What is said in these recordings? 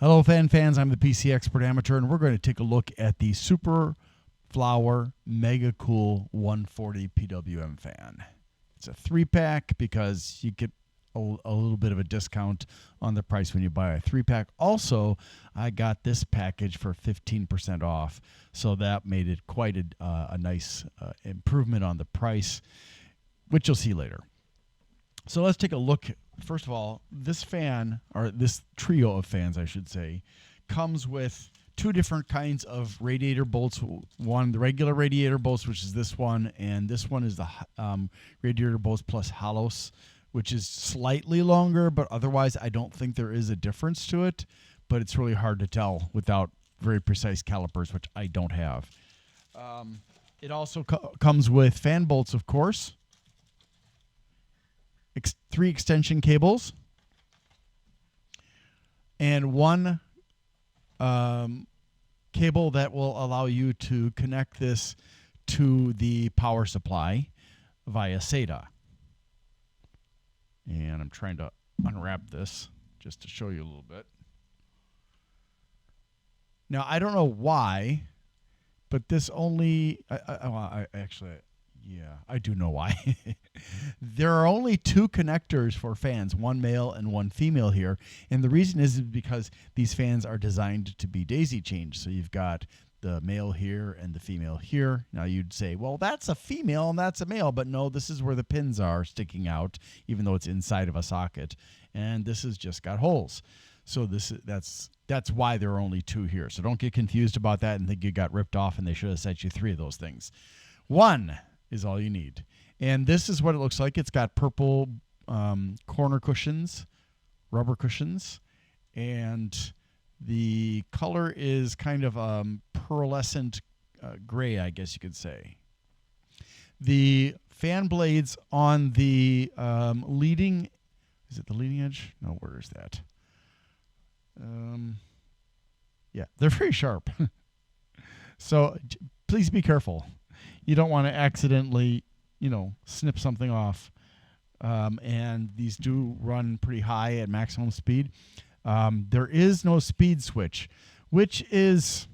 Hello, fans. I'm the PC Expert Amateur, and we're going to take a look at the Super Flower Megacool 140 PWM fan. It's a 3-pack because you get a little bit of a discount on the price when you buy a 3-pack. Also, I got this package for 15% off, so that made it quite a nice improvement on the price, which you'll see later. So let's take a look. First of all, this fan, or this trio of fans, I should say, comes with two different kinds of radiator bolts. One, the regular radiator bolts, which is this one, and this one is the radiator bolts plus hollows, which is slightly longer, but otherwise I don't think there is a difference to it, but it's really hard to tell without very precise calipers, which I don't have. It also comes with fan bolts, of course. 3 extension cables, and one cable that will allow you to connect this to the power supply via SATA. And I'm trying to unwrap this just to show you a little bit. Now, I don't know why, but this only... Yeah, I do know why. There are only 2 connectors for fans, one male and one female here. And the reason is because these fans are designed to be daisy chained. So you've got the male here and the female here. Now you'd say, well, that's a female and that's a male. But no, this is where the pins are sticking out, even though it's inside of a socket. And this has just got holes. So that's why there are only 2 here. So don't get confused about that and think you got ripped off and they should have sent you 3 of those things. One is all you need. And this is what it looks like. It's got purple corner cushions, rubber cushions, and the color is kind of pearlescent gray, I guess you could say. The fan blades on the leading, is it the leading edge? No, where is that? Yeah, they're very sharp. So please be careful. You don't want to accidentally, snip something off. And these do run pretty high at maximum speed. There is no speed switch, which is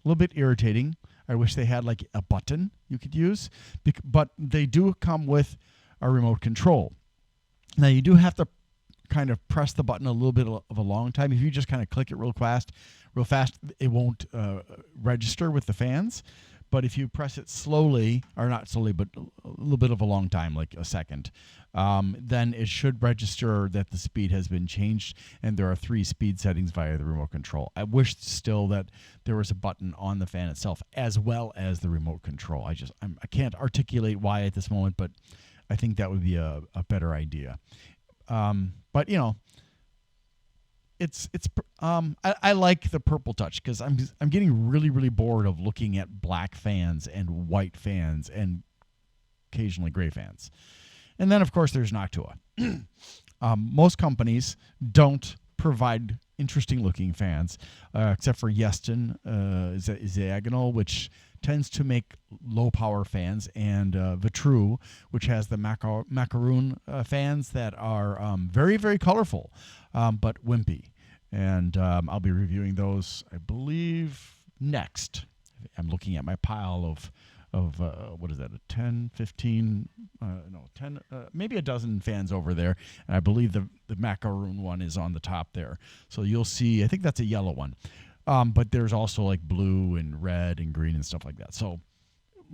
a little bit irritating. I wish they had like a button you could use, but they do come with a remote control. Now you do have to kind of press the button a little bit of a long time. If you just kind of click it real fast, it won't register with the fans. But if you press it slowly, or not slowly, but a little bit of a long time, like a second, then it should register that the speed has been changed, and there are 3 speed settings via the remote control. I wish still that there was a button on the fan itself as well as the remote control. I can't articulate why at this moment, but I think that would be a better idea. But I like the purple touch because I'm getting really bored of looking at black fans and white fans and occasionally gray fans. And then of course there's Noctua. Most companies don't provide interesting looking fans except for Yeston, Zagonal, which tends to make low power fans, and Vitru, which has the macaroon fans that are very colorful, but wimpy. And I'll be reviewing those, I believe, next. I'm looking at my pile of what is that, a 10, 15, 10, maybe a dozen fans over there. And I believe the macaroon one is on the top there. So you'll see, I think that's a yellow one. But there's also like blue and red and green and stuff like that. So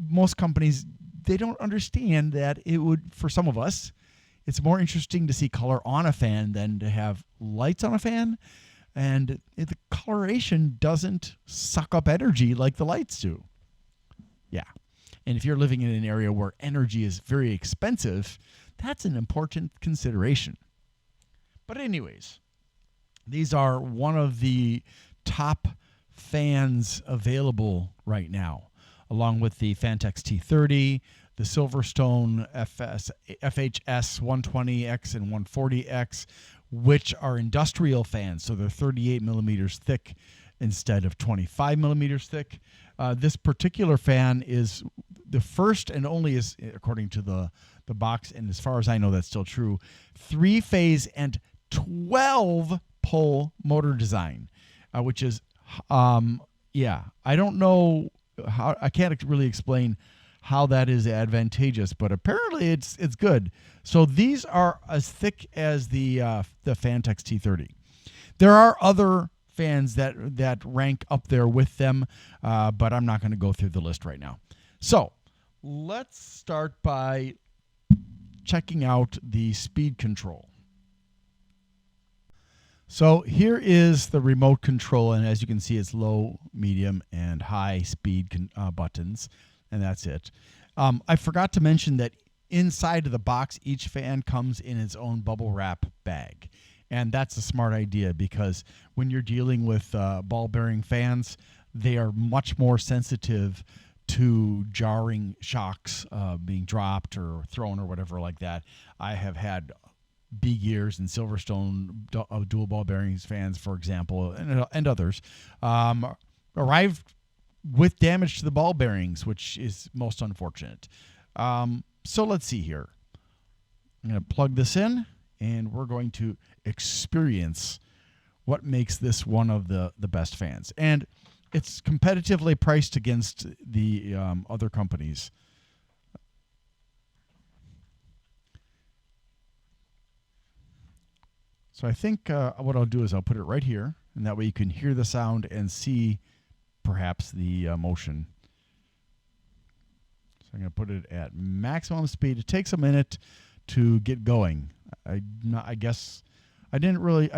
most companies, they don't understand that it would, for some of us, it's more interesting to see color on a fan than to have lights on a fan. And the coloration doesn't suck up energy like the lights do. Yeah. And if you're living in an area where energy is very expensive, that's an important consideration. But anyways, these are one of the top fans available right now, along with the Fantex T30, the Silverstone FHS 120X and 140X, which are industrial fans, so they're 38 millimeters thick instead of 25 millimeters thick. This particular fan is the first and only, is according to the box, and as far as I know that's still true, 3-phase and 12-pole motor design. which is, yeah, I don't know how, I can't really explain how that is advantageous, but apparently it's good. So these are as thick as the Fantex T30. There are other fans that rank up there with them, but I'm not going to go through the list right now. So let's start by checking out the speed control. So here is the remote control, and as you can see, it's low, medium, and high speed buttons, and that's it. I forgot to mention that inside of the box, each fan comes in its own bubble wrap bag, and that's a smart idea because when you're dealing with ball bearing fans, they are much more sensitive to jarring shocks being dropped or thrown or whatever like that. I have had B Gears and Silverstone dual ball bearings fans, for example, and others, arrived with damage to the ball bearings, which is most unfortunate. So let's see here. I'm going to plug this in, and we're going to experience what makes this one of the best fans. And it's competitively priced against the other companies. So I think what I'll do is I'll put it right here, and that way you can hear the sound and see perhaps the motion. So I'm going to put it at maximum speed. It takes a minute to get going. I guess I don't really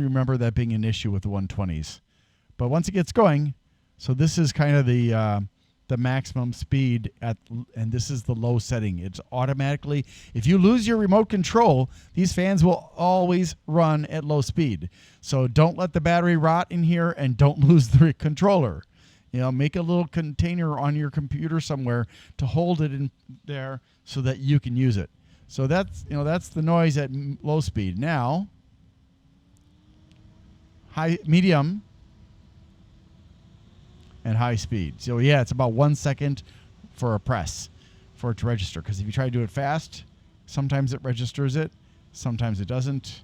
remember that being an issue with the 120s. But once it gets going, so this is kind of the maximum speed and this is the low setting. It's automatically, if you lose your remote control, these fans will always run at low speed. So don't let the battery rot in here and don't lose the controller. Make a little container on your computer somewhere to hold it in there so that you can use it. So that's the noise at low speed. Now, medium, and high speed. So yeah, it's about 1 second for a press for it to register. Because if you try to do it fast, sometimes it registers it, sometimes it doesn't.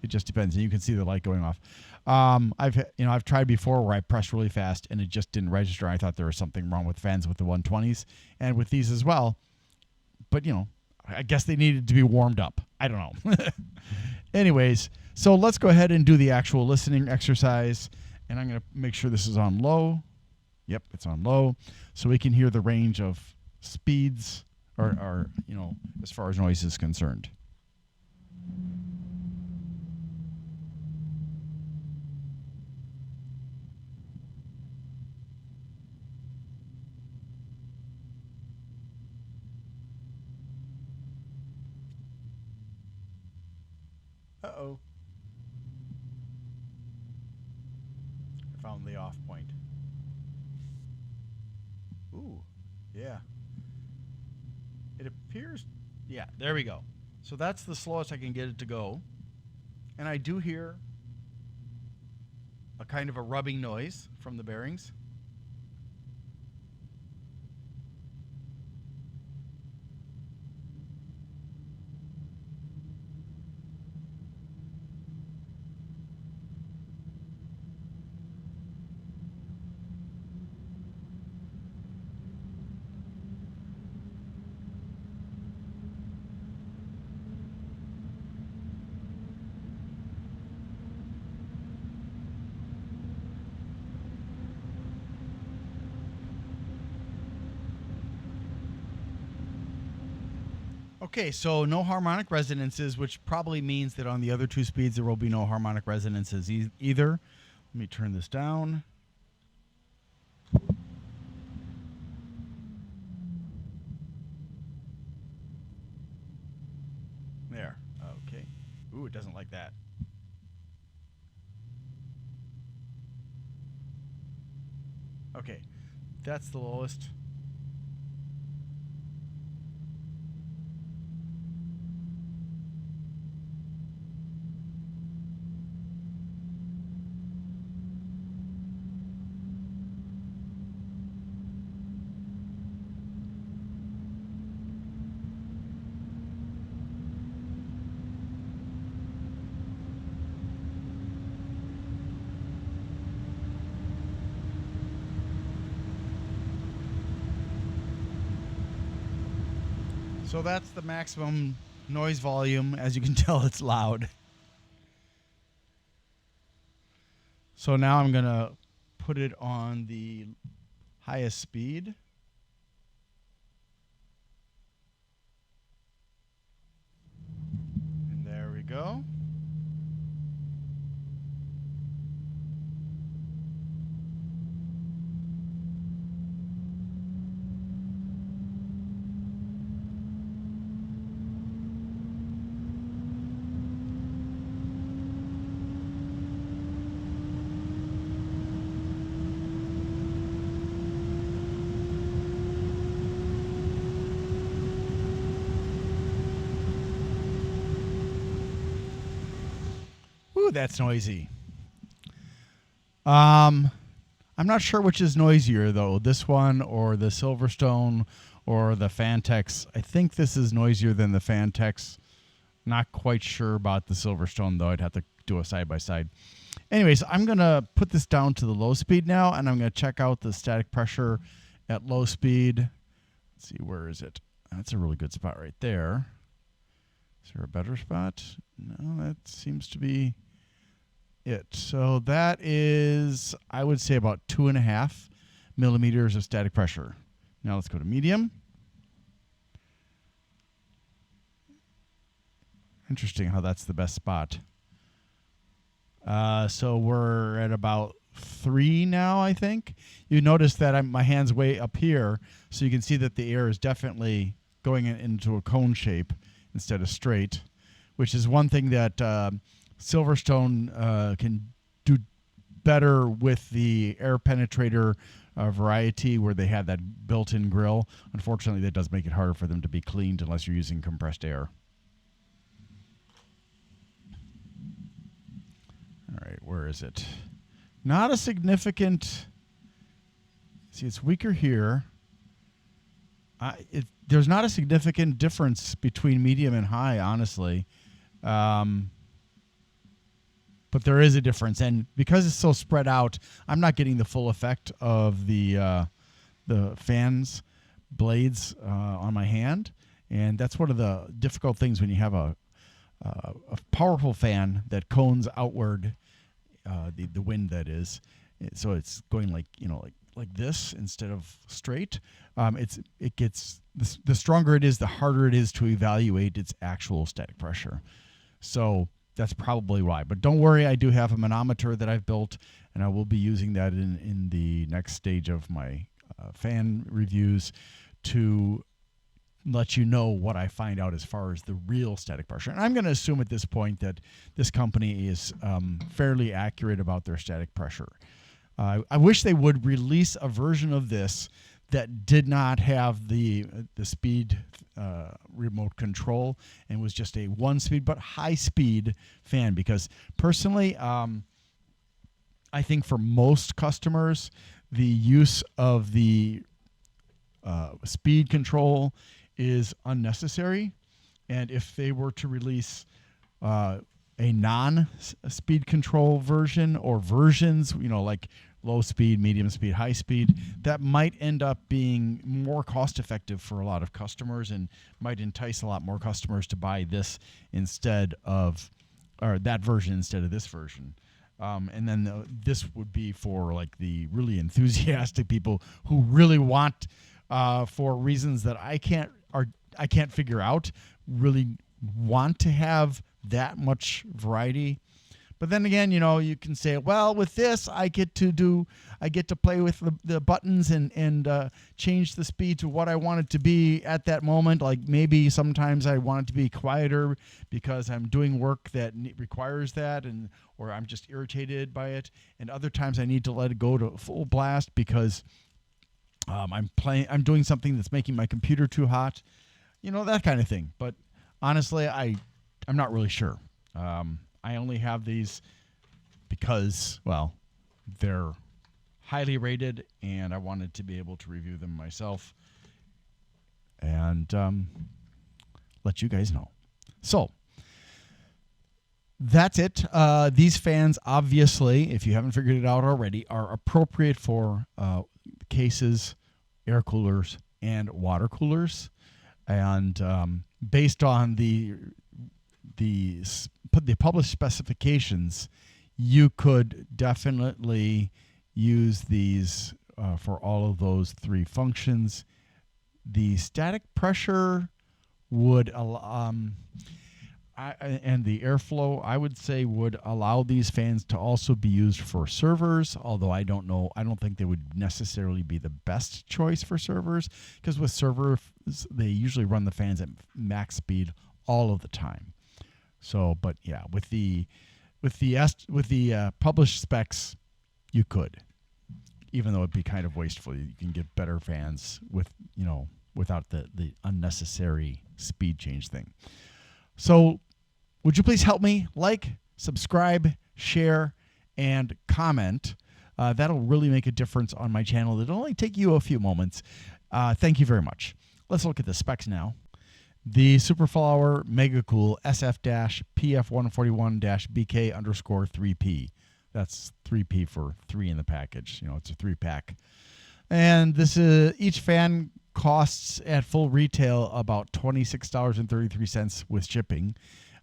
It just depends. And you can see the light going off. I've tried before where I pressed really fast and it just didn't register. I thought there was something wrong with fans with the 120s and with these as well. But I guess they needed to be warmed up. I don't know. Anyways, so let's go ahead and do the actual listening exercise. And I'm going to make sure this is on low. Yep, it's on low. So we can hear the range of speeds or as far as noise is concerned. Uh-oh. I found the off point. Ooh, yeah. It appears, yeah, there we go. So that's the slowest I can get it to go. And I do hear a kind of a rubbing noise from the bearings. Okay, so no harmonic resonances, which probably means that on the other two speeds there will be no harmonic resonances either. Let me turn this down. There. Okay. Ooh, it doesn't like that. Okay, that's the lowest. So that's the maximum noise volume. As you can tell, it's loud. So now I'm going to put it on the highest speed. And there we go. Ooh, that's noisy. I'm not sure which is noisier though, this one or the Silverstone or the Fantex. I think this is noisier than the Fantex. Not quite sure about the Silverstone though. I'd have to do a side by side. Anyways, I'm going to put this down to the low speed now, and I'm going to check out the static pressure at low speed. Let's see, where is it? That's a really good spot right there. Is there a better spot? No, that seems to be it. So that is, I would say, about 2.5 millimeters of static pressure. Now let's go to medium. Interesting how that's the best spot. So we're at about 3 now, I think. You notice that my hand's way up here, so you can see that the air is definitely going into a cone shape instead of straight, which is one thing that Silverstone can do better with the air penetrator variety, where they have that built-in grill. Unfortunately, that does make it harder for them to be cleaned unless you're using compressed air. All right, where is it? Not a significant. See, it's weaker here. There's not a significant difference between medium and high, honestly. But there is a difference, and because it's so spread out, I'm not getting the full effect of the fans blades on my hand, and that's one of the difficult things when you have a powerful fan that cones outward the wind, that is. So it's going like this instead of straight. It gets the stronger it is, the harder it is to evaluate its actual static pressure. So that's probably why. But don't worry, I do have a manometer that I've built, and I will be using that in the next stage of my fan reviews to let you know what I find out as far as the real static pressure. And I'm going to assume at this point that this company is fairly accurate about their static pressure. I wish they would release a version of this that did not have the speed remote control and was just a 1-speed but high-speed fan, because personally, I think for most customers, the use of the speed control is unnecessary. And if they were to release a non-speed control version, or versions, like low speed, medium speed, high speed, that might end up being more cost effective for a lot of customers and might entice a lot more customers to buy this instead of, or that version instead of this version. And then this would be for like the really enthusiastic people who really want, for reasons that I can't figure out, really want to have that much variety. But then again, you can say, well, with this, I get to play with the buttons and change the speed to what I want it to be at that moment. Like maybe sometimes I want it to be quieter because I'm doing work that requires that, or I'm just irritated by it. And other times I need to let it go to full blast because I'm doing something that's making my computer too hot, that kind of thing. But honestly, I'm not really sure. I only have these because, well, they're highly rated, and I wanted to be able to review them myself and let you guys know. So that's it. These fans, obviously, if you haven't figured it out already, are appropriate for cases, air coolers, and water coolers. And based on the published specifications, you could definitely use these for all of those three functions. The static pressure would and the airflow, I would say, would allow these fans to also be used for servers, although I don't think they would necessarily be the best choice for servers, because with servers, they usually run the fans at max speed all of the time. So, but yeah, with the published specs, you could, even though it'd be kind of wasteful. You can get better fans without the unnecessary speed change thing. So, would you please help me like, subscribe, share, and comment? That'll really make a difference on my channel. It'll only take you a few moments. Thank you very much. Let's look at the specs now. The Superflower Megacool SF-PF141-BK-3P. That's 3P for 3 in the package. It's a 3-pack. And this is each fan costs at full retail about $26.33 with shipping.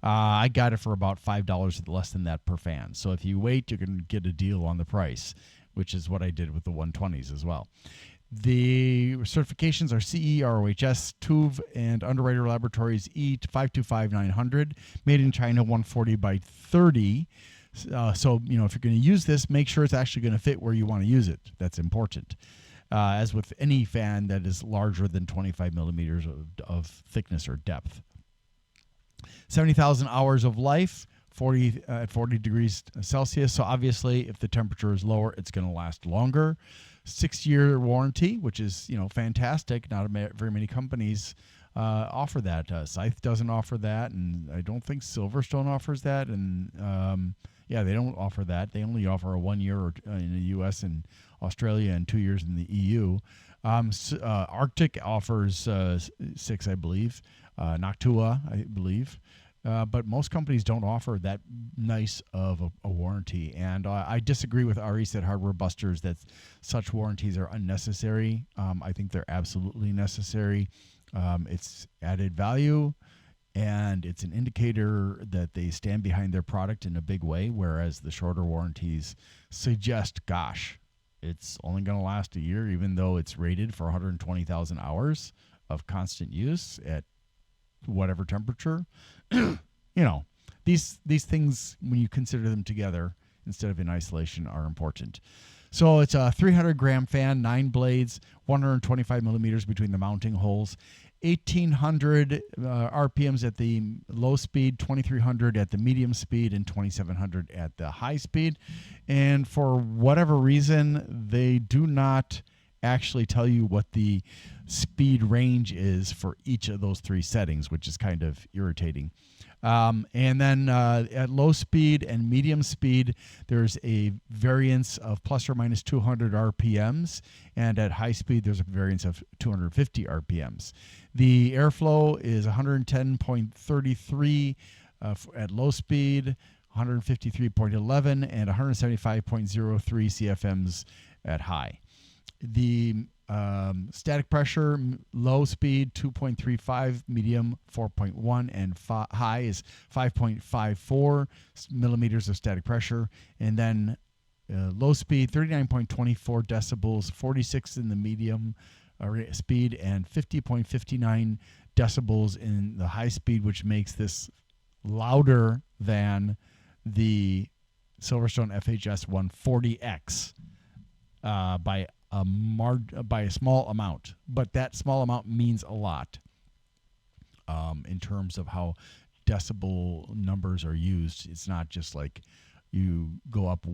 I got it for about $5 less than that per fan. So if you wait, you can get a deal on the price, which is what I did with the 120s as well. The certifications are CE, ROHS, TÜV, and Underwriter Laboratories E525900, made in China, 140 by 30. So, if you're going to use this, make sure it's actually going to fit where you want to use it. That's important. As with any fan that is larger than 25 millimeters of thickness or depth. 70,000 hours of life, 40 degrees Celsius. So obviously, if the temperature is lower, it's going to last longer. 6-year warranty, which is fantastic. Not very many companies offer that. Scythe doesn't offer that, and I don't think Silverstone offers that. And they don't offer that. They only offer a 1 year in the U.S. and Australia and 2 years in the EU. Arctic offers 6, I believe. Noctua, I believe. But most companies don't offer that nice of a warranty. And I disagree with Aris at Hardware Busters that such warranties are unnecessary. I think they're absolutely necessary. It's added value, and it's an indicator that they stand behind their product in a big way, whereas the shorter warranties suggest, gosh, it's only going to last a year, even though it's rated for 120,000 hours of constant use at whatever temperature. These things, when you consider them together instead of in isolation, are important. So it's a 300-gram fan, 9 blades, 125 millimeters between the mounting holes, 1,800 RPMs at the low speed, 2,300 at the medium speed, and 2,700 at the high speed. And for whatever reason, they do not actually tell you what the speed range is for each of those 3 settings, which is kind of irritating. And then at low speed and medium speed, there's a variance of plus or minus 200 RPMs. And at high speed, there's a variance of 250 RPMs. The airflow is 110.33 at low speed, 153.11, and 175.03 CFMs at high. The static pressure, low speed 2.35, medium 4.1, and high is 5.54 millimeters of static pressure. And then low speed 39.24 decibels, 46 in the medium speed, and 50.59 decibels in the high speed, which makes this louder than the Silverstone FHS 140X by a small amount. But that small amount means a lot in terms of how decibel numbers are used. It's not just like you go up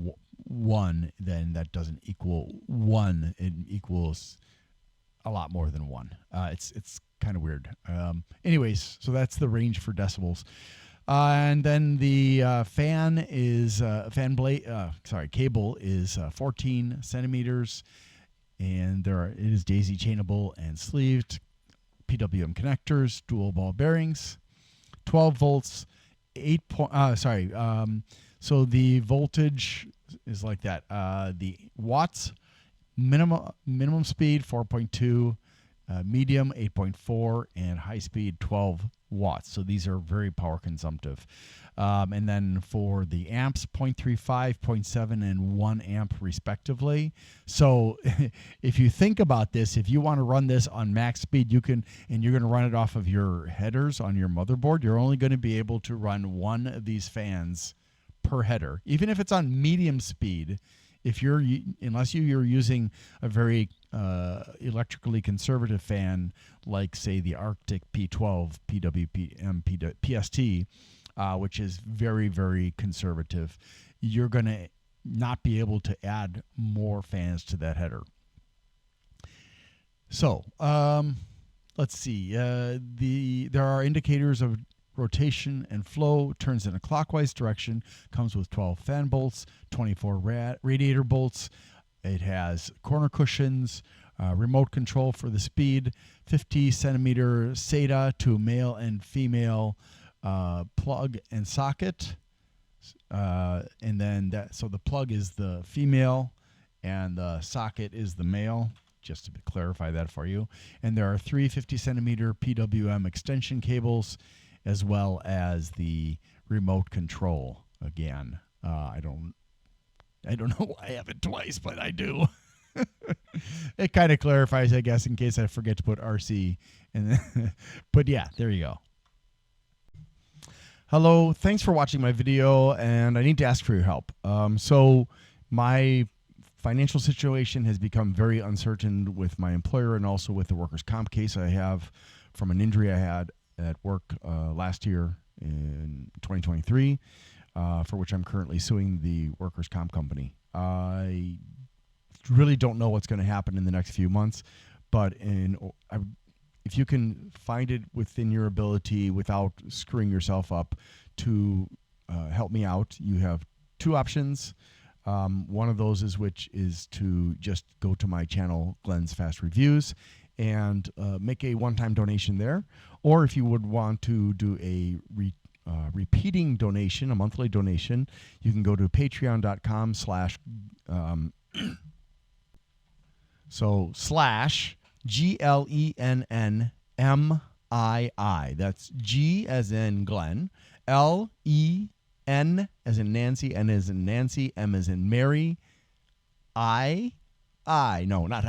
1, then that doesn't equal 1. It equals a lot more than 1. It's kind of weird. Anyways, so that's the range for decibels. And then the cable is 14 centimeters, and it is daisy chainable and sleeved. PWM connectors, dual ball bearings, 12 volts, so the voltage is like that. The watts, minimum speed 4.2, medium 8.4, and high speed 12 watts. So these are very power consumptive. And then for the amps, 0.35, 0.7, and 1 amp respectively. So if you think about this, if you want to run this on max speed, you can, and you're going to run it off of your headers on your motherboard, you're only going to be able to run one of these fans per header. Even if it's on medium speed, if you're, unless you're using a very electrically conservative fan, like say the Arctic P12 PWM PST, which is very, very conservative, you're going to not be able to add more fans to that header. So let's see. There are indicators of rotation and flow, turns in a clockwise direction, comes with 12 fan bolts, 24 radiator bolts. It has corner cushions, remote control for the speed, 50 centimeter SATA to male and female plug and socket. And then so the plug is the female and the socket is the male, just to clarify that for you. And there are 3 50 centimeter PWM extension cables, as well as the remote control. Again, I don't know why I have it twice, but I do. It kind of clarifies, I guess, in case I forget to put RC. And but yeah, there you go. Hello, thanks for watching my video, and I need to ask for your help. So my financial situation has become very uncertain with my employer and also with the workers' comp case I have from an injury I had at work last year in 2023, for which I'm currently suing the workers' comp company. I really don't know what's going to happen in the next few months, but if you can find it within your ability without screwing yourself up to help me out, you have 2 options. One of those is to just go to my channel, Glenn's Fast Reviews, and make a one-time donation there. Or if you would want to do a repeating donation, a monthly donation, you can go to patreon.com slash GLENNMII. That's G as in Glenn, LEN as in Nancy, N as in Nancy, M as in Mary, no, not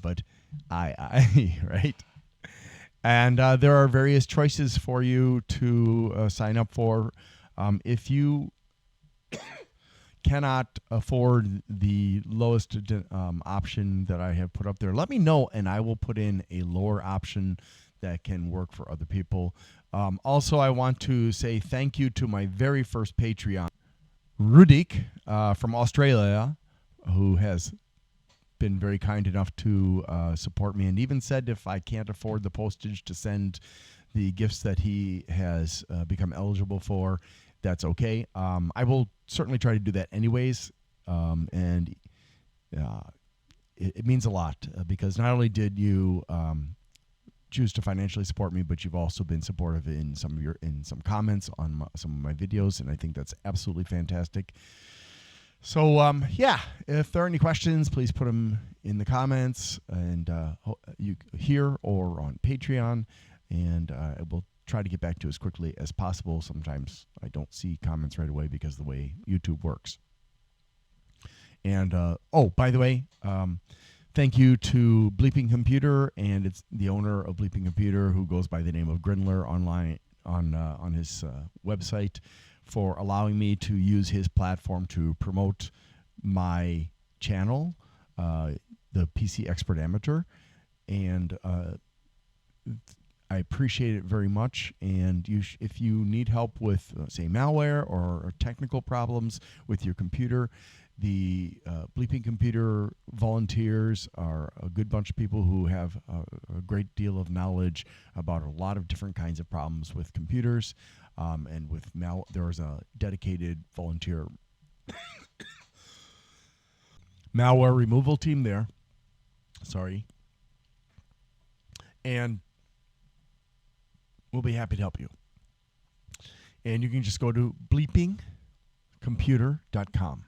but I, right? And there are various choices for you to sign up for. If you cannot afford the lowest option that I have put up there, let me know, and I will put in a lower option that can work for other people. Also, I want to say thank you to my very first Patreon, Rudik from Australia, who has been very kind enough to support me, and even said if I can't afford the postage to send the gifts that he has become eligible for, that's okay. I will certainly try to do that anyways, and it means a lot because not only did you choose to financially support me, but you've also been supportive in some comments on some of my videos, and I think that's absolutely fantastic. So yeah, if there are any questions, please put them in the comments, and you here or on Patreon, and I will try to get back to as quickly as possible. Sometimes I don't see comments right away because of the way YouTube works. And oh, by the way, thank you to Bleeping Computer, and it's the owner of Bleeping Computer, who goes by the name of Grindler online on his website, for allowing me to use his platform to promote my channel, the PC Expert Amateur, and I appreciate it very much. And if you need help with, say, malware or technical problems with your computer, the Bleeping Computer volunteers are a good bunch of people who have a great deal of knowledge about a lot of different kinds of problems with computers. And with there's a dedicated volunteer malware removal team there. Sorry. And we'll be happy to help you. And you can just go to bleepingcomputer.com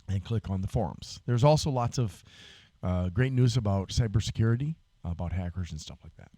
and click on the forums. There's also lots of great news about cybersecurity about hackers and stuff like that.